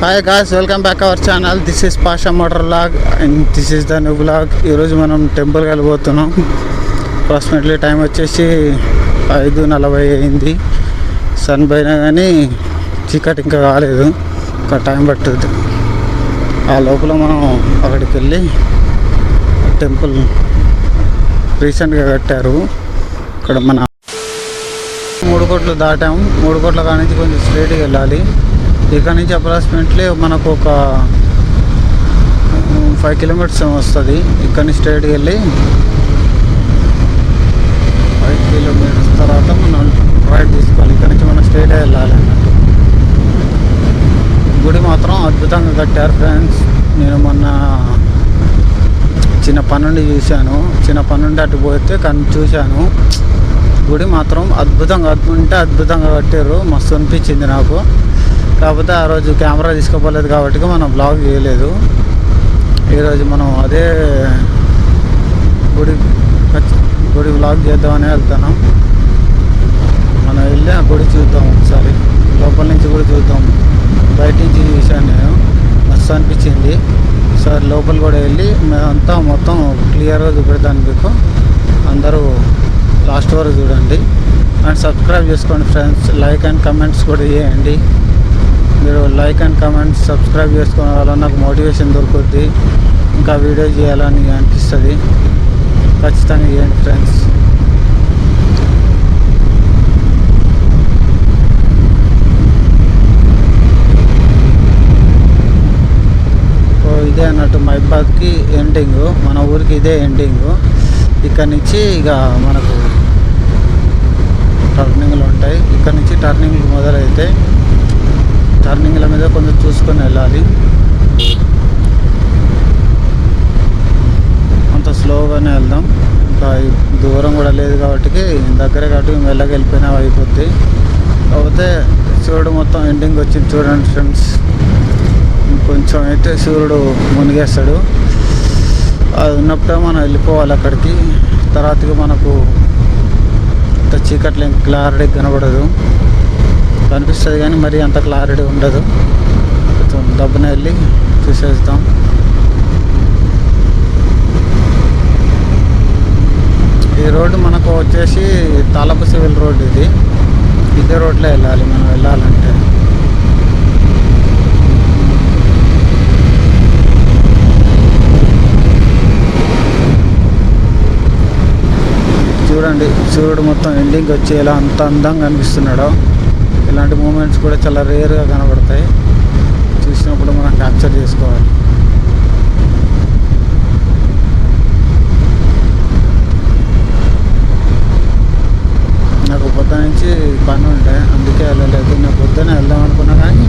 Hi guys, welcome back our channel. This is Pasha motor vlog and this is the new vlog. ఈరోజు మనం టెంపుల్కి వెళ్ళిపోతున్నాం. Approximately time వచ్చేసి 5:40 అయింది. సన్ పోయినా కానీ చీకటి ఇంకా కాలేదు, ఇంకా టైం పట్టుద్ది. ఆ లోపల మనం అక్కడికి వెళ్ళి టెంపుల్ రీసెంట్గా కట్టారు. ఇక్కడ మన 3 కోట్లు దాటాము. 3 కోట్ల కాడ నుంచి కొంచెం స్ట్రైట్గా వెళ్ళాలి. ఇక్కడ నుంచి అప్రాక్సిమేట్లీ మనకు ఒక 5 కిలోమీటర్స్ వస్తుంది. ఇక్కడ నుంచి స్ట్రైట్గా వెళ్ళి 5 కిలోమీటర్స్ తర్వాత మనం రైట్ తీసుకోవాలి. ఇక్కడ నుంచి మనం స్ట్రైట్గా వెళ్ళాలి అన్నట్టు. గుడి మాత్రం అద్భుతంగా కట్టారు ఫ్రెండ్స్. నేను మొన్న చిన్న పనుండి చూశాను. చిన్న పనుండి అటు పోతే కానీ చూశాను. గుడి మాత్రం అద్భుతంగా కట్టారు. మస్తు అనిపించింది నాకు. కాకపోతే ఆ రోజు కెమెరా తీసుకోపోలేదు కాబట్టి మనం బ్లాగ్ చేయలేదు. ఈరోజు మనం అదే గుడి బ్లాగ్ చేద్దామని వెళ్తున్నాం. మనం వెళ్ళి ఆ గుడి చూద్దాం ఒకసారి. లోపల నుంచి కూడా చూద్దాం. బయట నుంచి చూశాను నేను, మస్తు అనిపించింది. సార్ లోపల కూడా వెళ్ళి మేమంతా మొత్తం క్లియర్గా చూపెడతాను మీకు. అందరూ లాస్ట్ వరకు చూడండి అండ్ సబ్స్క్రైబ్ చేసుకోండి ఫ్రెండ్స్. లైక్ అండ్ కమెంట్స్ కూడా చేయండి. మీరు లైక్ అండ్ కమెంట్స్ సబ్స్క్రైబ్ చేసుకోవడం వల్ల నాకు మోటివేషన్ దొరుకుద్ది, ఇంకా వీడియో చేయాలని అనిపిస్తుంది. ఖచ్చితంగా చేయండి ఫ్రెండ్స్. ఇదే అన్నట్టు మైబాద్కి ఎండింగ్, మన ఊరికి ఇదే ఎండింగ్. ఇక్కడ నుంచి ఇక మనకు టర్నింగ్లు ఉంటాయి. ఇక్కడ నుంచి టర్నింగ్లు మొదలైతే టర్నింగ్ల మీద కొంచెం చూసుకొని వెళ్ళాలి. అంత స్లోగానే వెళ్దాం. ఇంకా దూరం కూడా లేదు కాబట్టి దగ్గర కాబట్టి మెల్లగా వెళ్ళిపోయినా అయిపోద్ది. కాకపోతే సూర్యుడు మొత్తం ఎండింగ్ వచ్చింది చూడండి ఫ్రెండ్స్. కొంచెం అయితే సూర్యుడు మునిగేస్తాడు. అది ఉన్నప్పుడే మనం వెళ్ళిపోవాలి అక్కడికి. తర్వాతకి మనకు అంత చీకట్లో క్లారిటీ కనబడదు, కనిపిస్తుంది కానీ మరి అంత క్లారిటీ ఉండదు. కొంచెం దబ్బున వెళ్ళి చూసేస్తాం. ఈ రోడ్డు మనకు వచ్చేసి తాళపు సివిల్ రోడ్డు. ఇదే రోడ్లో వెళ్ళాలి మనం వెళ్ళాలంటే. చూడండి సూర్యుడు మొత్తం ఎండింగ్ వచ్చి ఎలా అంత అందంగా కనిపిస్తున్నాడో. ఇలాంటి మూమెంట్స్ కూడా చాలా రేర్గా కనబడతాయి. చూసినప్పుడు మనం క్యాప్చర్ చేసుకోవాలి. నాకు పొద్దున నుంచి పని ఉండే, అందుకే వెళ్ళలేదు. నేను పొద్దున వెళ్దాం అనుకున్నా కానీ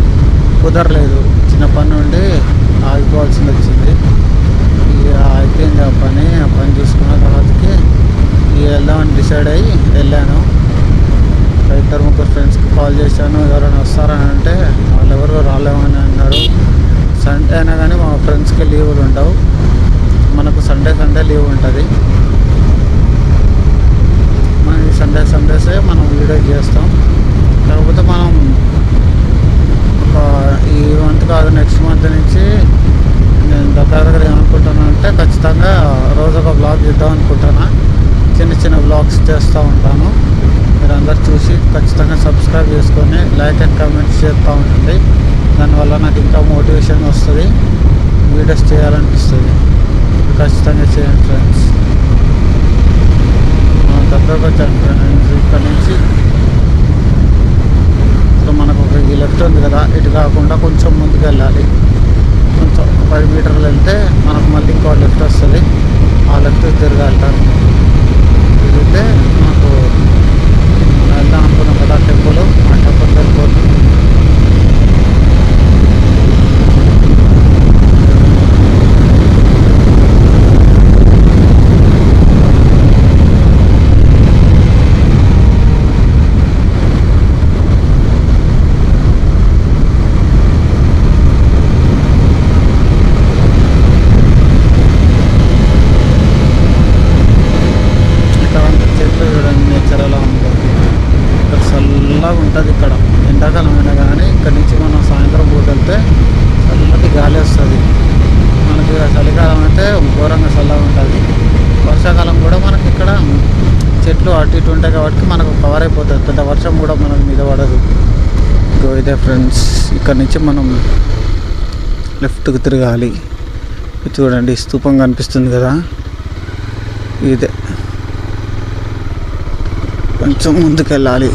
కుదరలేదు. చిన్న పని ఉండి ఆగిపోవాల్సింది వచ్చింది. ఇక అయిపోయింది ఆ పని చూసుకున్న తర్వాతకి వెళ్దామని డిసైడ్ అయ్యి వెళ్ళాను. 2-3 ఫ్రెండ్స్కి కాల్ చేశాను, ఎవరైనా వస్తారని అంటే వాళ్ళు ఎవరు రాలేమని అన్నారు. సండే అయినా కానీ మా ఫ్రెండ్స్కి లీవులు ఉండవు. మనకు సండే లీవ్ ఉంటుంది. మనకి సండేసే మనం వీడియో చేస్తాం. కాకపోతే మనం ఈ మంత్ కాదు నెక్స్ట్ మంత్ నుంచి నేను దగ్గర ఏమనుకుంటున్నా అంటే ఖచ్చితంగా రోజు ఒక బ్లాగ్ చేద్దాం అనుకుంటున్నా. చిన్న బ్లాగ్స్ చేస్తూ ఉంటాను. మీరు అందరు చూసి ఖచ్చితంగా సబ్స్క్రైబ్ చేసుకొని లైక్ అండ్ కామెంట్స్ చేస్తూ ఉంటుంది. దానివల్ల నాకు ఇంకా మోటివేషన్ వస్తుంది, వీడియోస్ చేయాలనిపిస్తుంది. ఖచ్చితంగా చేయండి ఫ్రెండ్స్. దగ్గరకు వచ్చాను ఫ్రెండ్స్. ఇక్కడ నుంచి ఇప్పుడు మనకు ఒక ఈ లెఫ్ట్ ఉంది కదా, ఇటు కాకుండా కొంచెం ముందుకు వెళ్ళాలి. కొంచెం 5 మీటర్లు వెళ్తే మనకు మళ్ళీ ఇంకో లెఫ్ట్ వస్తుంది. ఆ లెఫ్ట్ తిరగాలి. తిరిగితే మనకు వెళ్దాం అనుకున్నాం కదా టెంపుల్, ఆ టెంపుల్ వెళ్ళిపోతుంది. ఉంటుంది ఇక్కడ. ఎండాకాలం అయినా కానీ ఇక్కడ నుంచి మనం సాయంత్రం పూట వెళ్తే గాలి వస్తుంది. మనకి చలికాలం అయితే ఘోరంగా చల్లగా ఉంటుంది. వర్షాకాలం కూడా మనకి ఇక్కడ చెట్లు అటు ఇటు ఉంటాయి కాబట్టి మనకు కవర్ అయిపోతుంది. పెద్ద వర్షం కూడా మనకు మీద పడదు. ఇదే ఫ్రెండ్స్, ఇక్కడ నుంచి మనం లెఫ్ట్కి తిరగాలి. చూడండి స్తూపం కనిపిస్తుంది కదా, ఇదే. కొంచెం ముందుకు వెళ్ళాలి.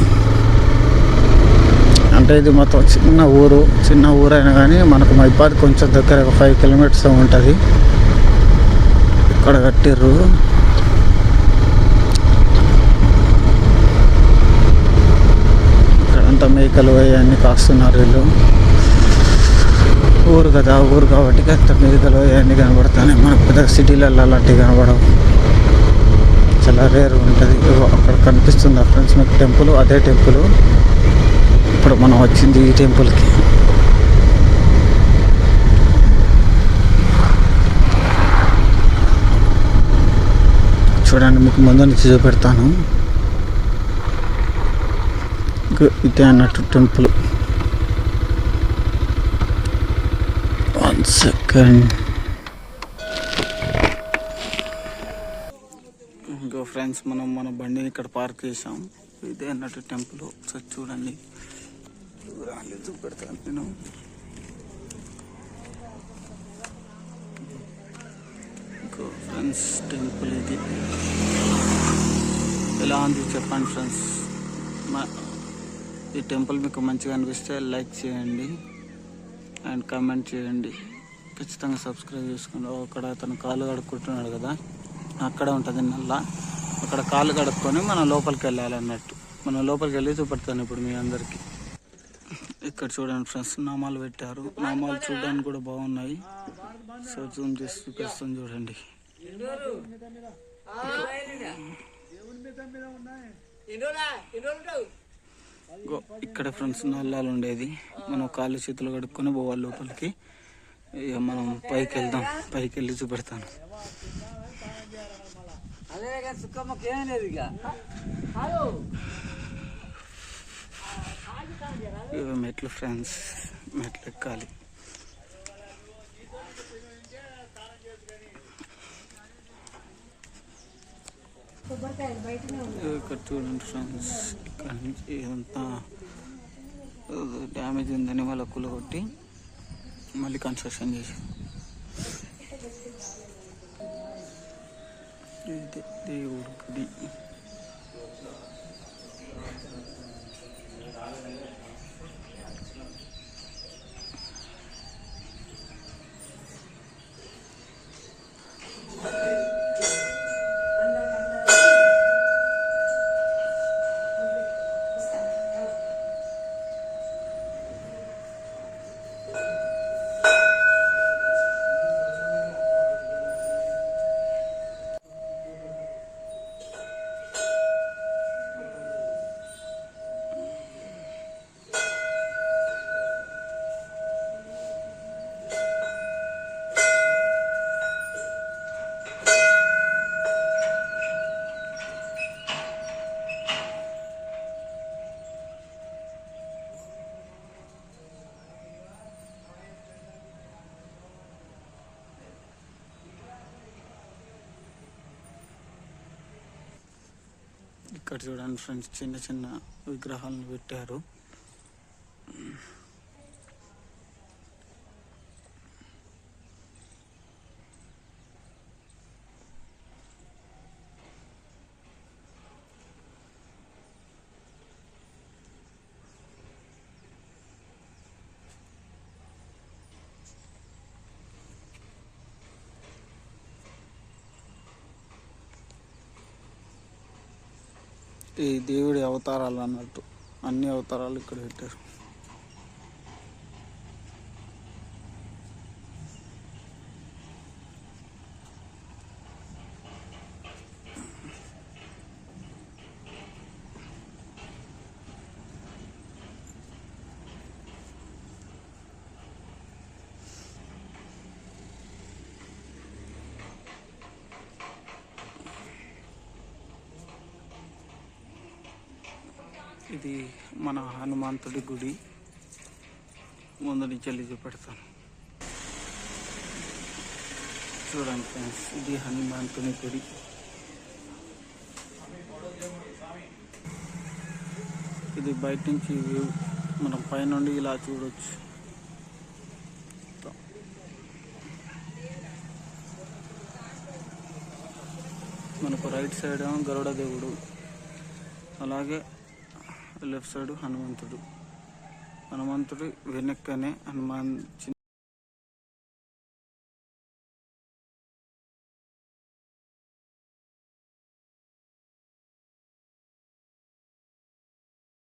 అంటే ఇది మొత్తం చిన్న ఊరు అయినా కానీ మనకు మైబాద్ కొంచెం దగ్గర, ఒక 5 కిలోమీటర్స్ ఉంటుంది. ఇక్కడ కట్టిర్రు. ఇక్కడంతా మేకలు అవన్నీ కాస్తున్నారు వీళ్ళు. ఊరు కదా, ఊరు కాబట్టి అంత మేకలు అవన్నీ కనబడతాయి. మనకు పెద్ద సిటీలలో అలాంటివి కనబడవు, చాలా రేర్ ఉంటుంది. అక్కడ కనిపిస్తుంది ఫ్రెండ్స్ మీకు టెంపుల్, అదే టెంపుల్. ఇప్పుడు మనం వచ్చింది ఈ టెంపుల్కి. చూడండి మీకు ముందు నుంచి చూపెడతాను. ఇదే అన్నట్టు టెంపుల్. 1 సెకండ్. ఇంకో ఫ్రెండ్స్, మనం మన బండిని ఇక్కడ పార్క్ చేసాం. ఇదే అన్నట్టు టెంపుల్. ఒకసారి చూడండి, చూపెడతాను నేను. ఇంకో ఫ్రెండ్స్ టెంపుల్ ఇది. ఎలా ఉంది చెప్పండి ఫ్రెండ్స్. ఈ టెంపుల్ మీకు మంచిగా అనిపిస్తే లైక్ చేయండి అండ్ కామెంట్ చేయండి. ఖచ్చితంగా సబ్స్క్రైబ్ చేసుకోండి. అక్కడ అతను కాలు కడుక్కుంటున్నాడు కదా, అక్కడ ఉంటుంది నల్ల. అక్కడ కాలు కడుక్కొని మనం లోపలికి వెళ్ళాలి అన్నట్టు. మనం లోపలికి వెళ్ళి చూపెడతాను ఇప్పుడు మీ అందరికీ. ఇక్కడ చూడండి ఫ్రెండ్స్, నామాలు పెట్టారు. నామాలు చూడడానికి కూడా బాగున్నాయి. సో జూమ్ చేసి చూపిస్తాను చూడండి. ఇక్కడ ఫ్రెండ్స్ నల్లాలు ఉండేది. మనం కాళ్ళు చేతులు కడుక్కొని పోవాలి లోపలికి. ఇక మనం పైకి వెళ్దాం. పైకి వెళ్ళి చూపెడతాను. ఇవి మెట్లు ఫ్రెండ్స్, మెట్లు ఎక్కాలి. ఇక్కడ చూడండి ఫ్రెండ్స్, ఇక్కడ నుంచి ఇదంతా డ్యామేజ్ ఉందని వాళ్ళ కూలగొట్టి మళ్ళీ కన్స్ట్రక్షన్ చేసి. ఇది దేవుడి గుడి. ఇక్కడ చూడండి ఫ్రెండ్స్, చిన్న చిన్న విగ్రహాలను పెట్టారు. ఈ దేవుడి అవతారాలు అన్నట్టు, అన్ని అవతారాలు ఇక్కడ పెట్టారు. ఇది మన హనుమంతుడి గుడి. ముందు నుంచి వెళ్ళి చూపెడతాను. చూడండి ఫ్రెండ్స్, ఇది హనుమంతుని గుడి. ఇది బయట నుంచి వ్యూ, మనం పైనుండి ఇలా చూడొచ్చు. మనకు రైట్ సైడ్ ఏమో గరుడ దేవుడు, అలాగే లెఫ్ట్ సైడ్ హనుమంతుడు వెనక్కనే హనుమాన్